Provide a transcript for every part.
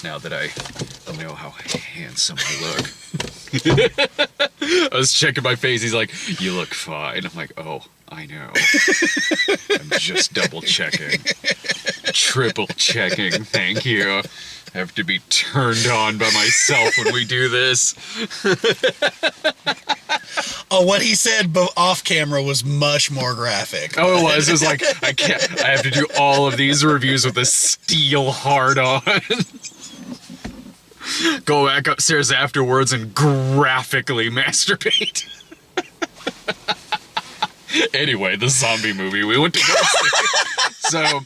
now that I know how handsome I look. I was checking my face. He's like, "You look fine." I'm like, "Oh, I know. I'm just double checking. Triple checking. Thank you. I have to be turned on by myself when we do this." Oh, what he said off camera was much more graphic. Oh, it was. It was like, I have to do all of these reviews with a steel hard on. Go back upstairs afterwards and graphically masturbate. Anyway, the zombie movie we went to go see. So,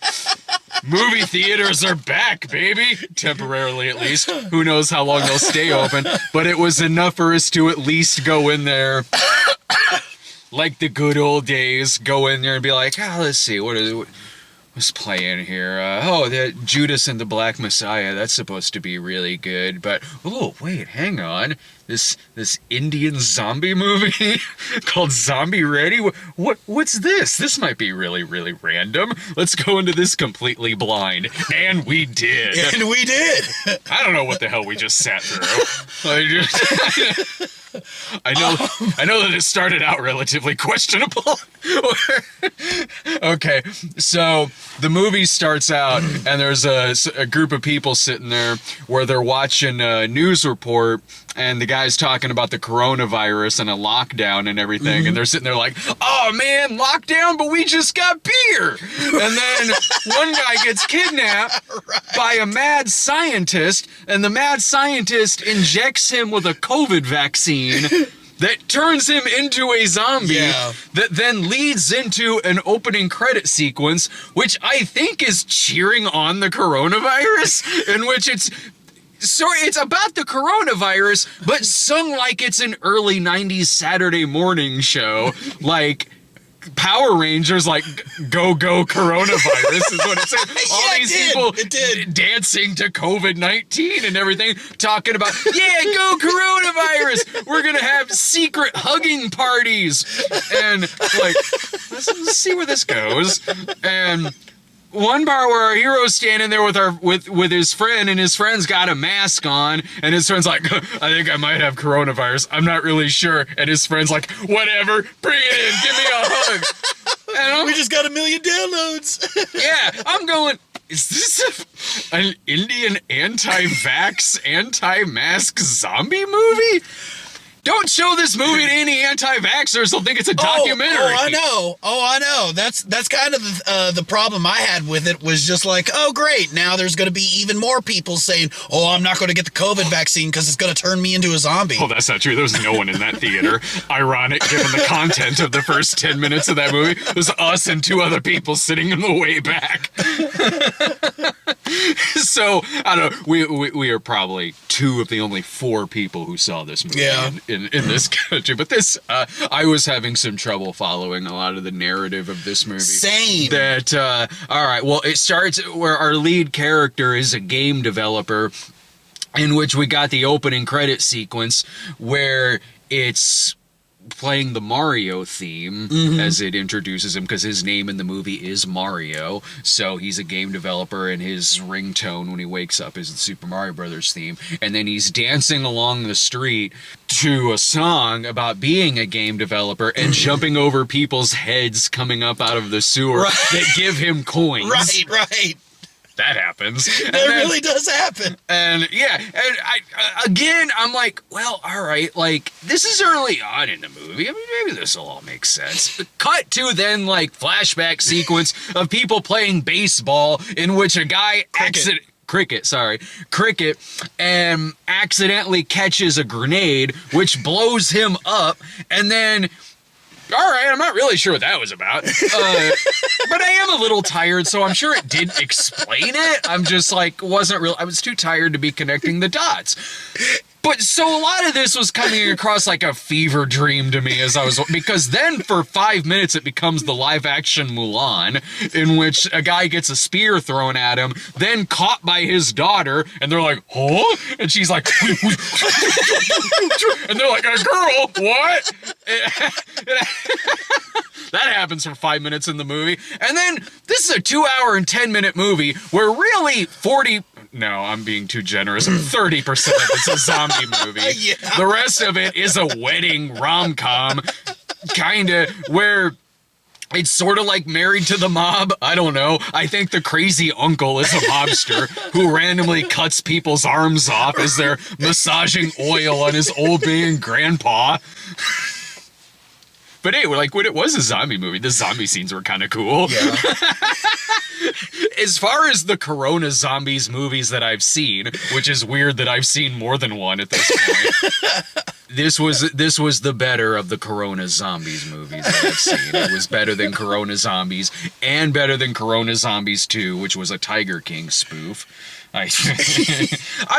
movie theaters are back, baby. Temporarily, at least. Who knows how long they'll stay open. But it was enough for us to at least go in there like the good old days. Go in there and be like, let's see, what's playing here? The Judas and the Black Messiah. That's supposed to be really good. But, oh, wait, hang on. This Indian zombie movie called Zombie Reddy? What's this? This might be really, really random. Let's go into this completely blind. And we did. And we did. I don't know what the hell we just sat through. I know that it started out relatively questionable. Okay, so the movie starts out, and there's a group of people sitting there where they're watching a news report, and the guy's talking about the coronavirus and a lockdown and everything, and they're sitting there like, "Oh man, lockdown, but we just got beer." And then one guy gets kidnapped by a mad scientist, and the mad scientist injects him with a COVID vaccine that turns him into a zombie, that then leads into an opening credit sequence, which I think is cheering on the coronavirus, in which it's about the coronavirus, but sung like it's an early 90s Saturday morning show, like Power Rangers, like go coronavirus is what it said. All these people dancing to COVID-19 and everything, talking about, go coronavirus. We're gonna have secret hugging parties, and like, let's see where this goes. And one part where our hero's standing there with his friend, and his friend's got a mask on, and his friend's like, "I think I might have coronavirus. I'm not really sure." And his friend's like, "Whatever, bring it in, give me a hug." And we just got 1 million downloads. Yeah, I'm going, is this an Indian anti-vax, anti-mask zombie movie? Don't show this movie to any anti-vaxxers. They'll think it's a documentary. Oh, I know. That's kind of the problem I had with it, was just like, oh, great. Now there's going to be even more people saying, "Oh, I'm not going to get the COVID vaccine because it's going to turn me into a zombie." Well, that's not true. There was no one in that theater. Ironic, given the content of the first 10 minutes of that movie. It was us and 2 other people sitting in the way back. So, I don't know. We are probably 2 of the only 4 people who saw this movie in this country. But this, I was having some trouble following a lot of the narrative of this movie. Same. That, all right, well, it starts where our lead character is a game developer, in which we got the opening credit sequence where it's playing the Mario theme as it introduces him, because his name in the movie is Mario, so he's a game developer, and his ringtone when he wakes up is the Super Mario Brothers theme, and then he's dancing along the street to a song about being a game developer and jumping over people's heads coming up out of the sewer that give him coins. Right. That happens. That really does happen. And I'm like, well, all right, like, this is early on in the movie. I mean, maybe this will all make sense. But cut to then, like, flashback sequence of people playing baseball, in which a guy cricket, and accidentally catches a grenade, which blows him up, and then, all right, I'm not really sure what that was about. But I am a little tired, so I'm sure it did explain it. I'm just like, I was too tired to be connecting the dots. But so a lot of this was coming across like a fever dream to me because then for 5 minutes it becomes the live action Mulan, in which a guy gets a spear thrown at him, then caught by his daughter, and they're like, "Huh?" And she's like, and they're like, "A girl? What?" That happens for 5 minutes in the movie. And then this is a 2 hour and 10 minute movie where really No, I'm being too generous. 30% of it's a zombie movie. Yeah. The rest of it is a wedding rom-com, kind of, where it's sort of like Married to the Mob. I don't know. I think the crazy uncle is a mobster who randomly cuts people's arms off as they're massaging oil on his old man grandpa. But hey, like, when it was a zombie movie, the zombie scenes were kind of cool. Yeah. As far as the Corona Zombies movies that I've seen, which is weird that I've seen more than one at this point, this was the better of the Corona Zombies movies that I've seen. It was better than Corona Zombies and better than Corona Zombies 2, which was a Tiger King spoof. I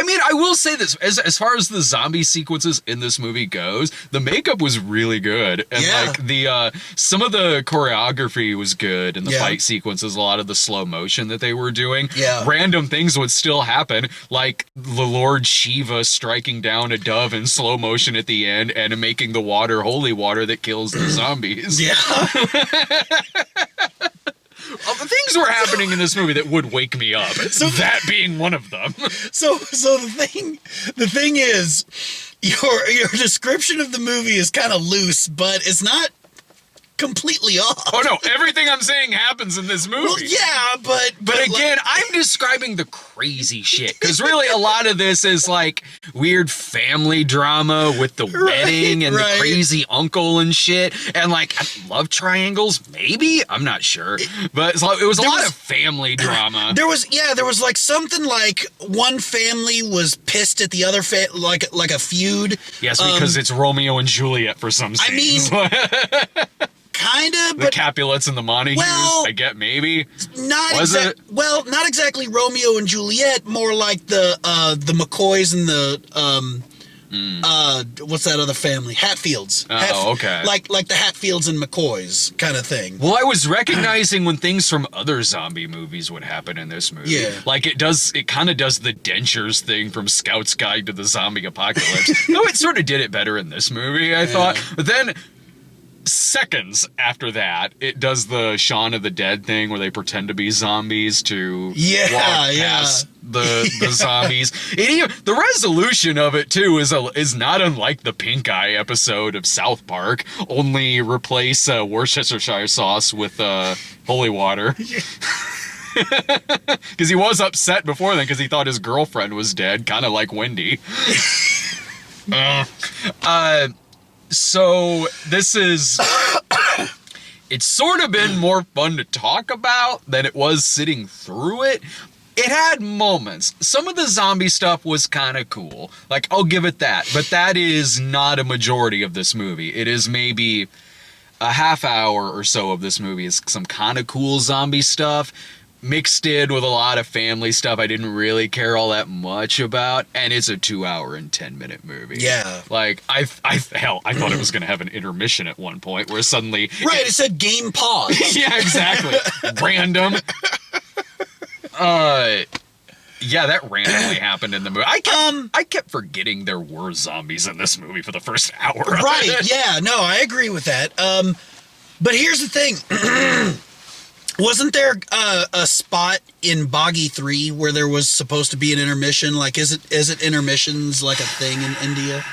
mean, I will say this, as far as the zombie sequences in this movie goes, the makeup was really good. And like the some of the choreography was good and the fight sequences, a lot of the slow motion that they were doing. Yeah. Random things would still happen, like the Lord Shiva striking down a dove in slow motion at the end and making the water holy water that kills the zombies. Yeah. Things were happening in this movie that would wake me up. So that being one of them. So the thing is, your description of the movie is kind of loose, but it's not completely off. Oh no, everything I'm saying happens in this movie. Well, yeah, but again, I'm describing the crazy shit, because really a lot of this is like weird family drama with the wedding and the crazy uncle and shit, and like love triangles, maybe, I'm not sure, but it was a lot of family drama. There was like something like one family was pissed at the other like a feud. Yes, because it's Romeo and Juliet for some scenes. I mean, kinda, but the Capulets and the Montagues, I get maybe. Not exactly Romeo and Juliet, more like the McCoys and the what's that other family? Hatfields. Okay. Like the Hatfields and McCoys kind of thing. Well, I was recognizing when things from other zombie movies would happen in this movie. Yeah. Like it kind of does the dentures thing from Scout's Guide to the Zombie Apocalypse. No, it sort of did it better in this movie, I thought. But then seconds after that, it does the Shaun of the Dead thing where they pretend to be zombies to walk past the zombies. The resolution of it too is not unlike the Pink Eye episode of South Park, only replace Worcestershire sauce with holy water. Because he was upset before then because he thought his girlfriend was dead, kind of like Wendy. So this is, it's sort of been more fun to talk about than it was sitting through it. It had moments. Some of the zombie stuff was kind of cool. Like, I'll give it that. But that is not a majority of this movie. It is maybe a half hour or so of this movie is some kind of cool zombie stuff, mixed in with a lot of family stuff I didn't really care all that much about, and it's a 2 hour and 10-minute movie. Yeah. Like, I thought it was going to have an intermission at one point where suddenly... Right, it said game pause. Yeah, exactly. Random. Yeah, that randomly happened in the movie. I kept forgetting there were zombies in this movie for the first hour. Right, yeah, no, I agree with that. But here's the thing. Wasn't there a spot in Boggy 3 where there was supposed to be an intermission? Like, is it intermissions like a thing in India?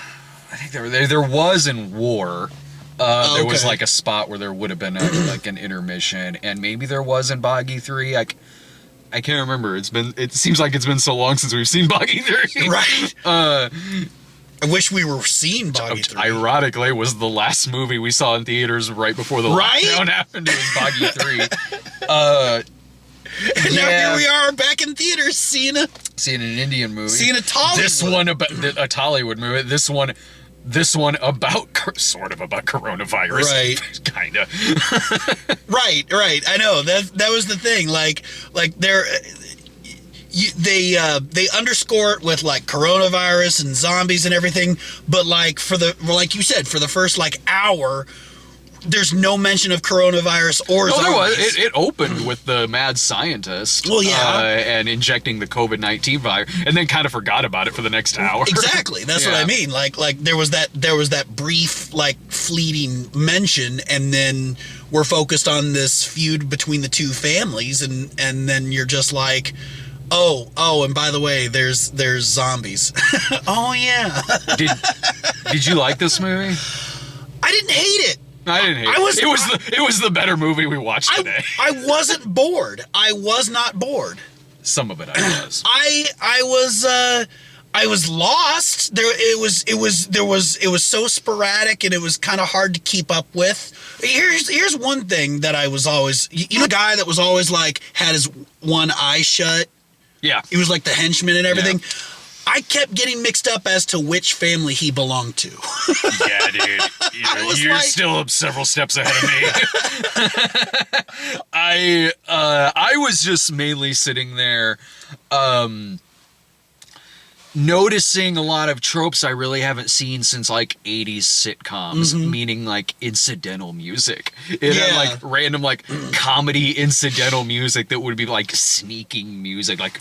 I think there was in War. There was like a spot where there would have been like an intermission, and maybe there was in Boggy 3. I can't remember. It seems like it's been so long since we've seen Boggy 3. Right. I wish we were seeing Boggy 3. Ironically, was the last movie we saw in theaters right before the lockdown happened. It was Boggy 3. And now here we are back in theaters seeing an Indian movie. Seeing a Tollywood. This one about a Tollywood movie. This one about sort of about coronavirus. Right. Kinda. Right. I know. That was the thing. Like they're... They underscore it with like coronavirus and zombies and everything, but like like you said, for the first like hour, there's no mention of coronavirus or zombies. There was. It opened with the mad scientist. Well, yeah, and injecting the COVID-19 virus, and then kind of forgot about it for the next hour. Exactly. That's what I mean. Like there was that brief like fleeting mention, and then we're focused on this feud between the two families, and then you're just like, Oh, and by the way, there's zombies. Oh yeah. Did you like this movie? I didn't hate it. I didn't hate it. It was the better movie we watched today. I wasn't bored. I was not bored. Some of it I was. I was lost. It was so sporadic, and it was kind of hard to keep up with. Here's one thing that I was always, the guy that was always like had his one eye shut. Yeah. He was like the henchman and everything. Yeah. I kept getting mixed up as to which family he belonged to. Yeah, dude. You're still several steps ahead of me. I was just mainly sitting there noticing a lot of tropes I really haven't seen since like 80s sitcoms, meaning like incidental music. It had like random like comedy incidental music that would be like sneaking music, like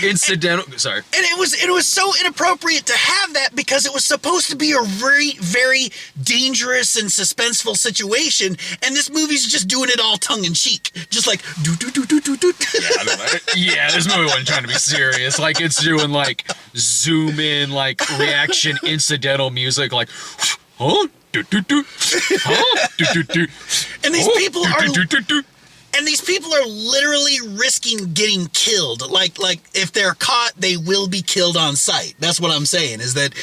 incidental. Sorry. And it was so inappropriate to have that because it was supposed to be a very, very dangerous and suspenseful situation, and this movie's just doing it all tongue in cheek, just like Yeah, this movie wasn't trying to be serious. Like, it's doing like zoom in, like reaction incidental music, like huh? And these people are and these people are literally risking getting killed. Like if they're caught, they will be killed on sight. That's what I'm saying. Is that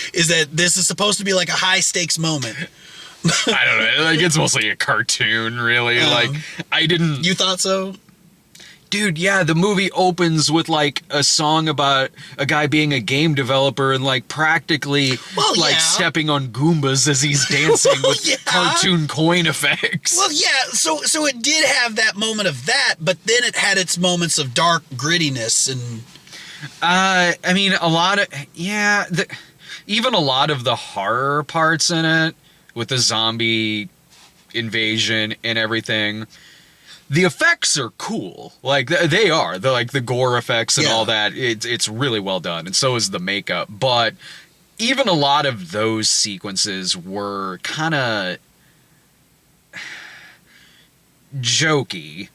this is supposed to be like a high stakes moment. I don't know. Like, it's mostly a cartoon, really. Like, I didn't. You thought so? Dude, yeah, the movie opens with like a song about a guy being a game developer and like practically stepping on Goombas as he's dancing with cartoon coin effects. Well, yeah, so it did have that moment of that, but then it had its moments of dark grittiness and I mean, a lot of even a lot of the horror parts in it with the zombie invasion and everything. The effects are cool. Like, they are. They're like the gore effects and all that. It's really well done. And so is the makeup. But even a lot of those sequences were kind of jokey.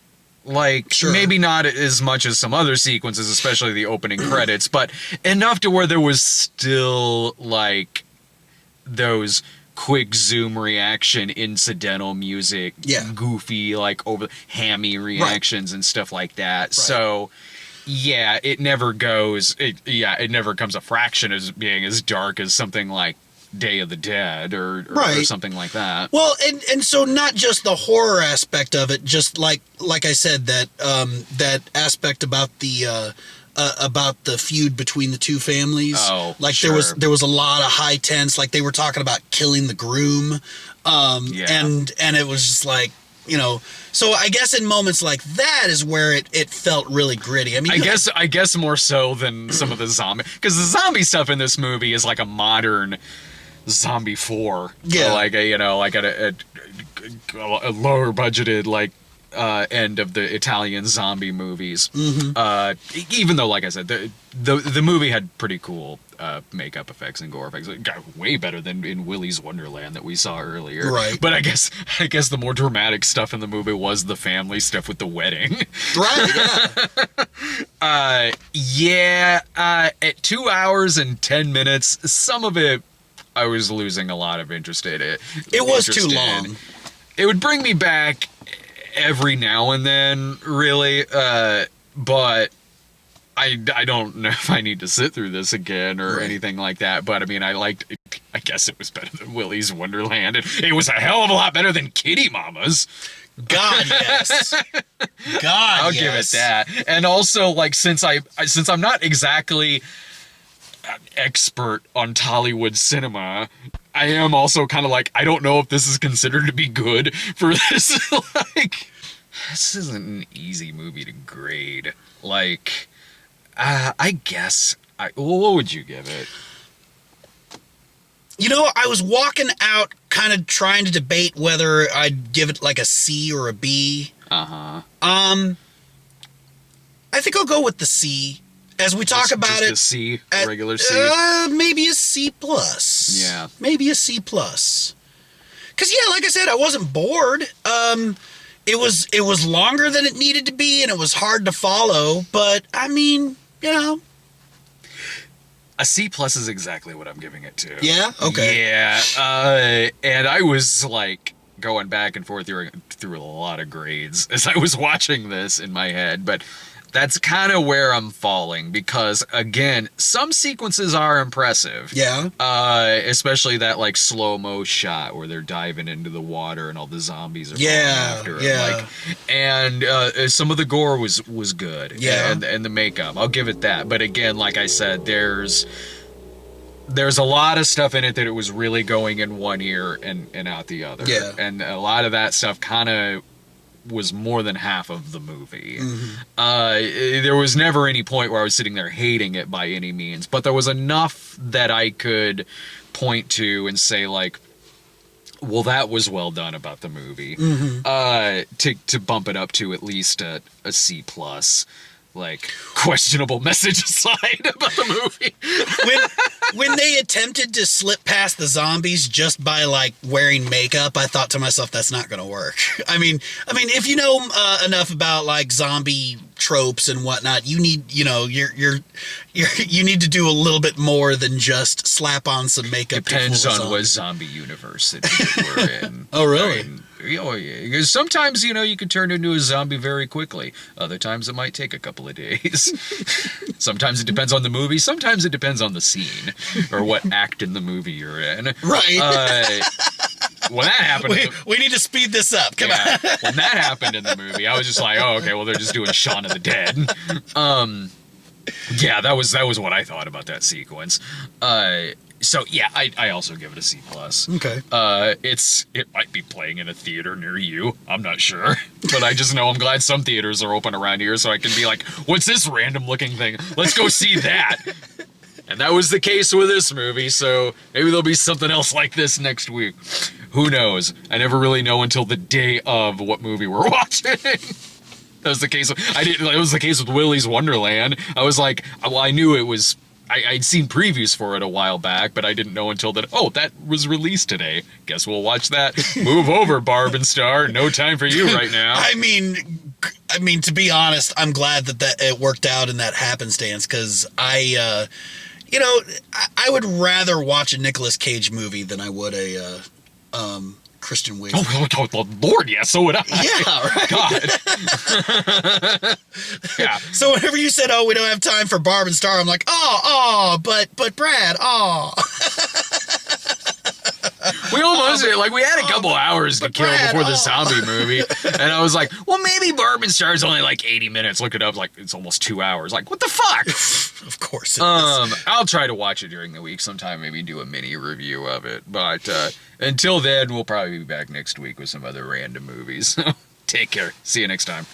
Like, maybe not as much as some other sequences, especially the opening credits, but enough to where there was still, like, those quick zoom reaction incidental music, goofy, like over hammy reactions and stuff like that. So yeah, it never goes it never comes a fraction as being as dark as something like Day of the Dead or something like that. Well, and so not just the horror aspect of it, just like I said, that that aspect about the feud between the two families. Oh, like there was a lot of high tense, like they were talking about killing the groom. And it was just like, so I guess in moments like that is where it felt really gritty. I mean, I guess more so than some of the zombie, because the zombie stuff in this movie is like a modern Zombie 4. Yeah. Like a lower budgeted, like, end of the Italian zombie movies. Even though, like I said, the movie had pretty cool makeup effects and gore effects. It got way better than in Willy's Wonderland that we saw earlier. Right. But I guess the more dramatic stuff in the movie was the family stuff with the wedding. Right. Yeah. At 2 hours and 10 minutes, some of it I was losing a lot of interest in it. It was too long. It would bring me back every now and then, really, but I don't know if I need to sit through this again or anything like that. But I mean, I guess it was better than Willy's Wonderland, and it was a hell of a lot better than Kitty Mama's. God, yes. God, I'll give it that. And also, like, since I'm not exactly an expert on Tollywood cinema, I am also kind of like, I don't know if this is considered to be good for this. Like, this isn't an easy movie to grade. Like, I guess, what would you give it? I was walking out kind of trying to debate whether I'd give it like a C or a B. Uh-huh. I think I'll go with the C. As we talk about it, a C, regular C. Maybe a C plus. Yeah, maybe a C plus. Because like I said, I wasn't bored. it was longer than it needed to be, and it was hard to follow. But I mean, you know, a C+ is exactly what I'm giving it to. Yeah. Okay. Yeah. And I was like going back and forth through a lot of grades as I was watching this in my head, but that's kind of where I'm falling because, again, some sequences are impressive. Yeah. Especially that, like, slow-mo shot where they're diving into the water and all the zombies are going after them. Yeah. And some of the gore was good. Yeah. And the makeup. I'll give it that. But again, like I said, there's a lot of stuff in it that it was really going in one ear and out the other. Yeah. And a lot of that stuff kind of was more than half of the movie. There was never any point where I was sitting there hating it by any means, but there was enough that I could point to and say, like, well, that was well done about the movie. To bump it up to at least a C+. Like, questionable message aside about the movie. when they attempted to slip past the zombies just by, like, wearing makeup, I thought to myself, that's not going to work. I mean, if you know enough about, like, zombie tropes and whatnot, you need, you know, you need to do a little bit more than just slap on some makeup. Depends on what zombie universe we're in. Oh, really? I mean, oh, yeah. Because sometimes, you know, you can turn into a zombie very quickly. Other times it might take a couple of days. Sometimes it depends on the movie. Sometimes it depends on the scene or what act in the movie you're in. Right. When that happened... We need to speed this up. Come on. When that happened in the movie, I was just like, oh, okay, well, they're just doing Shaun of the Dead. Yeah, that was what I thought about that sequence. So yeah, I also give it a C+. Okay. It might be playing in a theater near you. I'm not sure, but I just know I'm glad some theaters are open around here, so I can be like, "What's this random looking thing? Let's go see that." And that was the case with this movie. So maybe there'll be something else like this next week. Who knows? I never really know until the day of what movie we're watching. That was the case. It was the case with Willy's Wonderland. I was like, well, I knew it was. I'd seen previews for it a while back, but I didn't know until that, oh, that was released today. Guess we'll watch that. Move over, Barb and Star. No time for you right now. I mean, to be honest, I'm glad that it worked out in that happenstance, because I would rather watch a Nicolas Cage movie than I would a Christian Wiig. Oh, Lord, yeah, so would I. Yeah, right. God. Yeah. So whenever you said, "Oh, we don't have time for Barb and Star," I'm like, but Brad, We almost we had a couple hours to kill before the zombie movie, and I was like, well, maybe Barb and Star is only like 80 minutes. Look it up, like it's almost 2 hours. Like, what the fuck? Of course. It is. I'll try to watch it during the week sometime. Maybe do a mini review of it. But until then, we'll probably be back next week with some other random movies. Take care. See you next time.